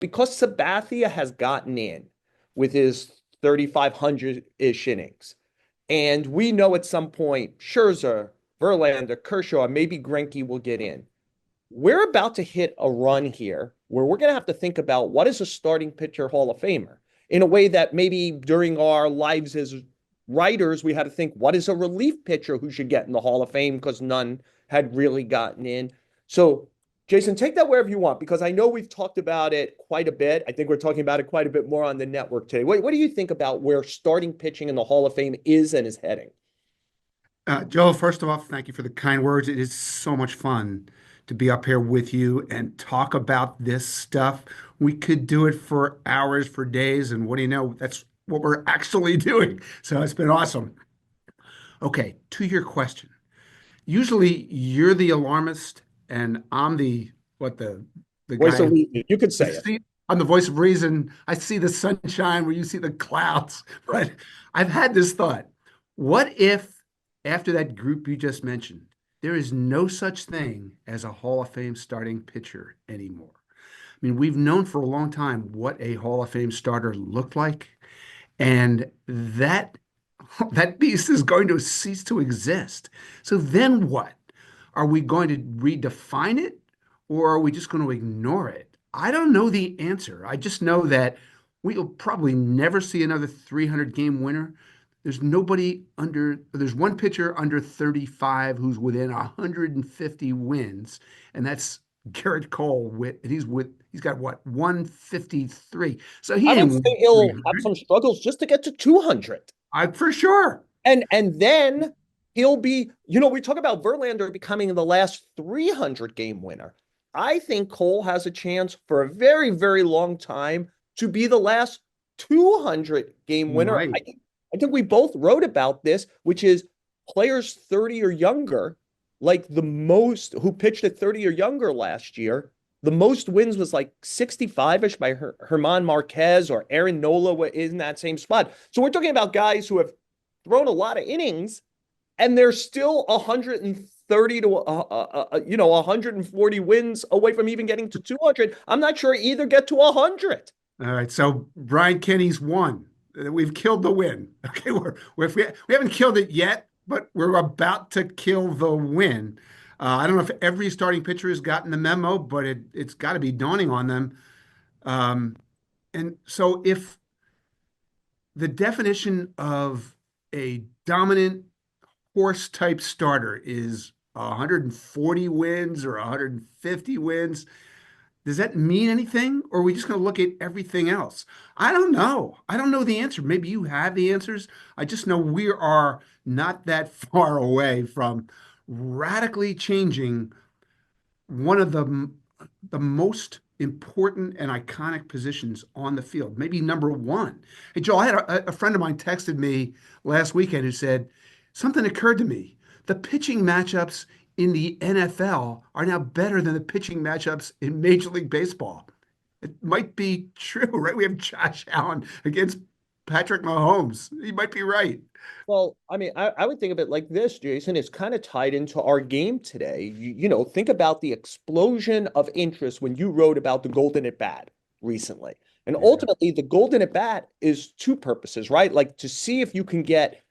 because Sabathia has gotten in with his 3,500-ish innings, and we know at some point Scherzer, Verlander, Kershaw, maybe Greinke will get in. We're about to hit a run here where we're going to have to think about what is a starting pitcher Hall of Famer in a way that maybe during our lives as writers, we had to think, what is a relief pitcher who should get in the Hall of Fame because none had really gotten in. So, Jason, take that wherever you want because I know we've talked about it quite a bit. I think we're talking about it quite a bit more on the network today. What do you think about where starting pitching in the Hall of Fame is and is heading? Joe, first of all, thank you for the kind words. It is so much fun to be up here with you and talk about this stuff. We could do it for hours, for days, and what do you know? That's what we're actually doing. So it's been awesome. Okay, to your question. Usually you're the alarmist and I'm the Voice of guy reason. You could who say it. see I'm the voice of reason. I see the sunshine where you see the clouds. But I've had this thought. What if after that group you just mentioned, there is no such thing as a Hall of Fame starting pitcher anymore? I mean, we've known for a long time what a Hall of Fame starter looked like, and that beast is going to cease to exist. So then what? Are we going to redefine it or are we just going to ignore it? I don't know the answer. I just know that we'll probably never see another 300 game winner. There's one pitcher under 35 who's within 150 wins, and that's Garrett Cole he's got what, 153. So he I ain't would won say he'll have 300. some struggles just to get to 200. For sure. And then he'll be, we talk about Verlander becoming the last 300 game winner. I think Cole has a chance for a very, very long time to be the last 200 game He winner. might. I think we both wrote about this, which is players 30 or younger, like the most who pitched at 30 or younger last year. The most wins was like 65-ish by Herman Marquez or Aaron Nola in that same spot. So we're talking about guys who have thrown a lot of innings and they're still 130 to 140 wins away from even getting to 200. I'm not sure either get to 100. All right. So Brian Kenny's won. We've killed the win. Okay. We haven't killed it yet, but we're about to kill the win. I don't know if every starting pitcher has gotten the memo, but it's got to be dawning on them. Um, and so if the definition of a dominant horse type starter is 140 wins or 150 wins, does that mean anything? Or are we just going to look at everything else? I don't know. I don't know the answer. Maybe you have the answers. I just know we are not that far away from radically changing one of the most important and iconic positions on the field, maybe number one. Hey, Joel, I had a friend of mine texted me last weekend who said, something occurred to me. The pitching matchups in the NFL are now better than the pitching matchups in Major League Baseball. It might be true, right? We have Josh Allen against Patrick Mahomes. He might be right. Well, I mean, I would think of it like this, Jason. It's kind of tied into our game today. Think about the explosion of interest when you wrote about the Golden at Bat recently. And Yeah. ultimately, the Golden at Bat is two purposes, right? Like to see if you can get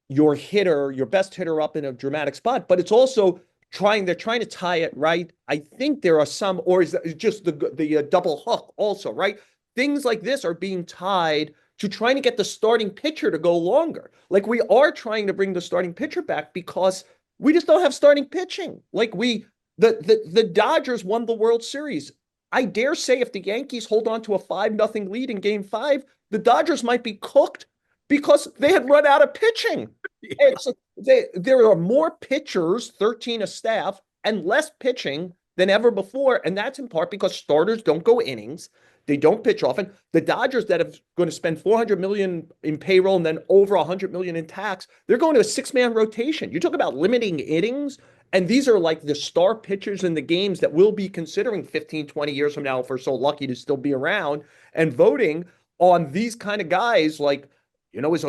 your best hitter up in a dramatic spot, but it's also they're trying to tie it right. I think there are some, or is that just the double hook also, right? Things like this are being tied to trying to get the starting pitcher to go longer. Like we are trying to bring the starting pitcher back because we just don't have starting pitching. The Dodgers won the World Series. I dare say if the Yankees hold on to a 5-0 lead in game 5, the Dodgers might be cooked because they had run out of pitching. It's there are more pitchers, 13 a staff, and less pitching than ever before. And that's in part because starters don't go innings. They don't pitch often. The Dodgers that have going to spend 400 million in payroll and then over 100 million in tax, they're going to a six-man rotation. You talk about limiting innings, and these are like the star pitchers in the games that we'll be considering 15, 20 years from now if we're so lucky to still be around and voting on these kind of guys like is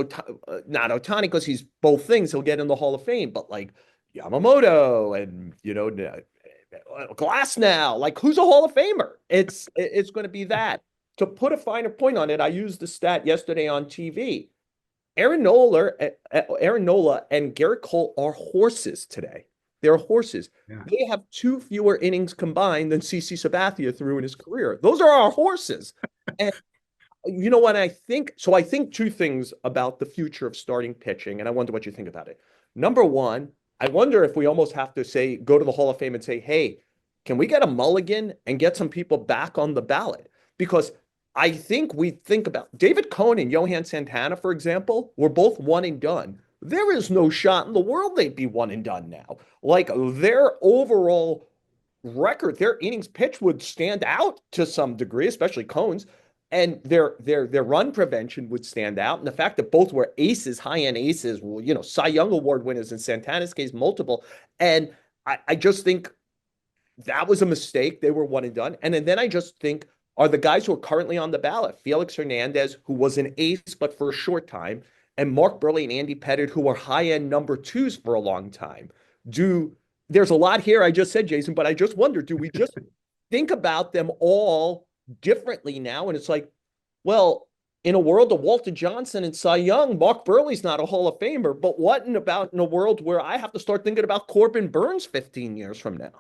not Otani because he's both things. He'll get in the Hall of Fame, but like Yamamoto and Glass now, like who's a Hall of Famer? It's going to be that. to put a finer point on it, I used the stat yesterday on TV. Aaron Nola and Garrett Cole are horses today. They're horses. Yeah. They have two fewer innings combined than CC Sabathia threw in his career. Those are our horses. And you know what I think? So I think two things about the future of starting pitching, and I wonder what you think about it. Number one, I wonder if we almost have to say, go to the Hall of Fame and say, hey, can we get a mulligan and get some people back on the ballot? Because I think we think about David Cohn and Johan Santana, for example, were both one and done. There is no shot in the world they'd be one and done now. Like their overall record, their innings pitch would stand out to some degree, especially Cohn's, and their run prevention would stand out. And the fact that both were aces, high-end aces, Cy Young Award winners in Santana's case, multiple. And I just think that was a mistake. They were one and done. And then I just think are the guys who are currently on the ballot, Felix Hernandez, who was an ace, but for a short time, and Mark Burley and Andy Pettitte, who were high-end number twos for a long time. There's a lot here I just said, Jason, but I just wonder, do we just think about them all differently now? And it's like, well, in a world of Walter Johnson and Cy Young, Mark Burley's not a Hall of Famer, but what in a world where I have to start thinking about Corbin Burns 15 years from now?